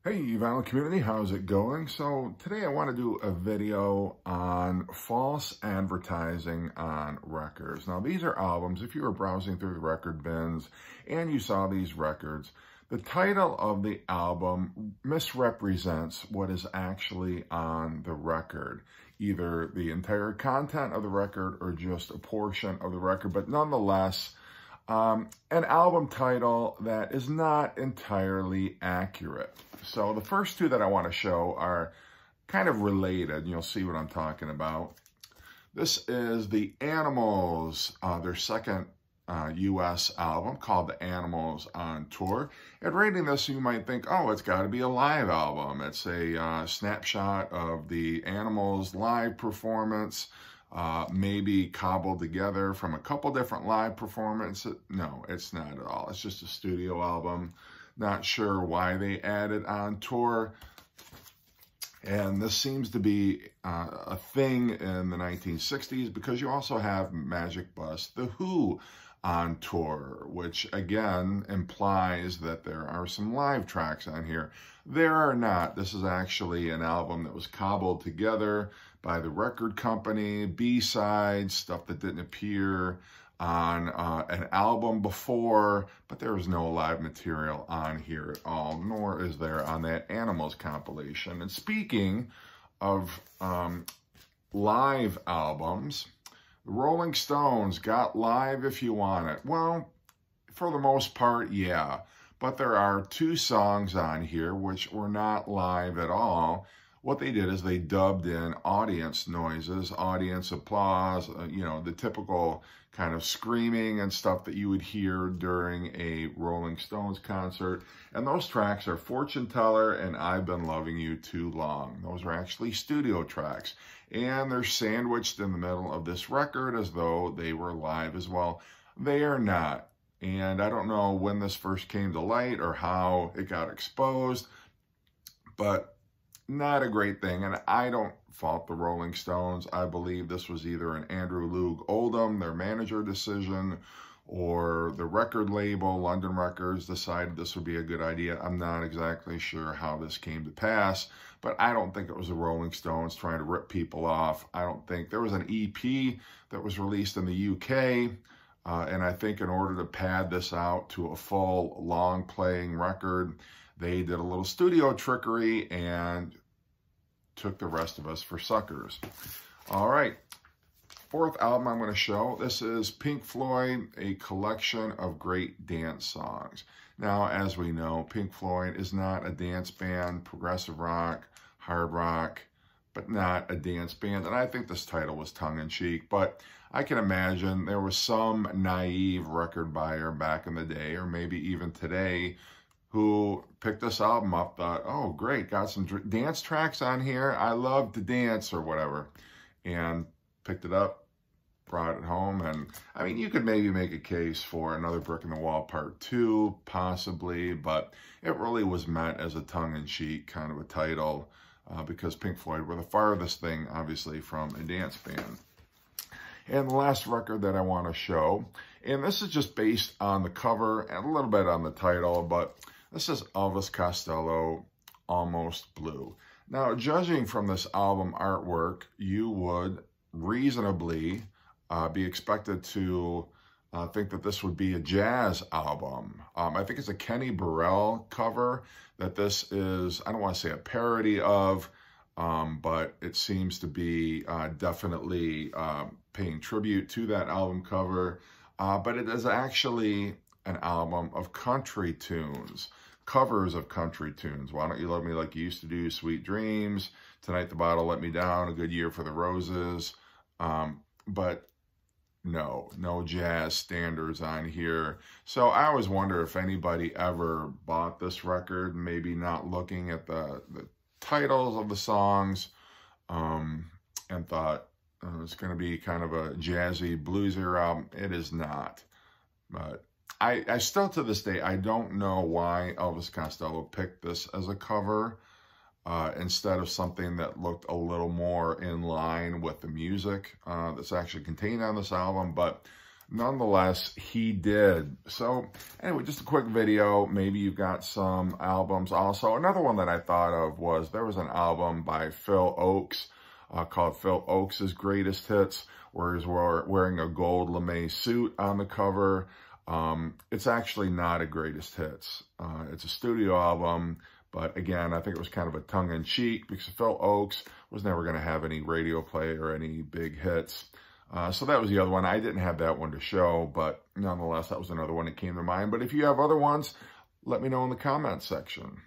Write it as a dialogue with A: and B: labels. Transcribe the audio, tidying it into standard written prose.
A: Hey, vinyl community, how's it going? So today I want to do a video on false advertising on records. Now these are albums. If you were browsing through the record bins and you saw these records, the title of the album misrepresents what is actually on the record. Either the entire content of the record or just a portion of the record, but nonetheless, an album title that is not entirely accurate. So the first two that I want to show are kind of related, and you'll see what I'm talking about. This is the Animals, their second U.S. album called The Animals on Tour. And reading this, you might think, oh, it's got to be a live album. It's a snapshot of the Animals live performance, maybe cobbled together from a couple different live performances. No, it's not at all. It's just a studio album. Not sure why they added on tour. And this seems to be a thing in the 1960s because you also have Magic Bus, The Who, on tour, which again implies that there are some live tracks on here. There are not. This is actually an album that was cobbled together by the record company, B-sides, stuff that didn't appear on an album before, but there was no live material on here at all, nor is there on that Animals compilation. And speaking of live albums, the Rolling Stones got Live If You Want It. Well, for the most part, yeah. But there are two songs on here which were not live at all. What they did is they dubbed in audience noises, audience applause, the typical kind of screaming and stuff that you would hear during a Rolling Stones concert. And those tracks are Fortune Teller and I've Been Loving You Too Long. Those are actually studio tracks. And they're sandwiched in the middle of this record as though they were live as well. They are not. And I don't know when this first came to light or how it got exposed, but not a great thing. And I don't fault the Rolling Stones. I believe this was either an Andrew Loog Oldham, their manager, decision, or the record label, London Records, decided this would be a good idea. I'm not exactly sure how this came to pass, but I don't think it was the Rolling Stones trying to rip people off. I don't think there was an EP that was released in the UK, and I think in order to pad this out to a full, long-playing record, they did a little studio trickery and took the rest of us for suckers. All right, fourth album I'm going to show. This is Pink Floyd, a collection of great dance songs. Now, as we know, Pink Floyd is not a dance band, progressive rock, hard rock, but not a dance band. And I think this title was tongue-in-cheek, but I can imagine there was some naive record buyer back in the day, or maybe even today, who picked this album up, thought, oh, great, got some dance tracks on here. I love to dance or whatever. And picked it up, brought it home. And I mean, you could maybe make a case for Another Brick in the Wall Part 2, possibly, but it really was meant as a tongue-in-cheek kind of a title because Pink Floyd were the farthest thing, obviously, from a dance band. And the last record that I want to show, and this is just based on the cover and a little bit on the title, but this is Elvis Costello, Almost Blue. Now, judging from this album artwork, you would reasonably be expected to think that this would be a jazz album. I think it's a Kenny Burrell cover that this is, I don't want to say a parody of, but it seems to be definitely paying tribute to that album cover. But it is actually an album of country tunes, covers of country tunes. Why Don't You Love Me Like You Used to Do, Sweet Dreams, Tonight the Bottle Let Me Down, A Good Year for the Roses. But no jazz standards on here. So I always wonder if anybody ever bought this record, maybe not looking at the titles of the songs, and thought, it's going to be kind of a jazzy, bluesier album. It is not. But I still, to this day, I don't know why Elvis Costello picked this as a cover instead of something that looked a little more in line with the music that's actually contained on this album. But nonetheless, he did. So anyway, just a quick video. Maybe you've got some albums also. Another one that I thought of was there was an album by Phil Oakes called Phil Oakes' Greatest Hits, where he's wearing a gold lame suit on the cover. It's actually not a greatest hits. It's a studio album, but again, I think it was kind of a tongue-in-cheek because Phil Oakes was never going to have any radio play or any big hits. So that was the other one. I didn't have that one to show, but nonetheless, that was another one that came to mind. But if you have other ones, let me know in the comments section.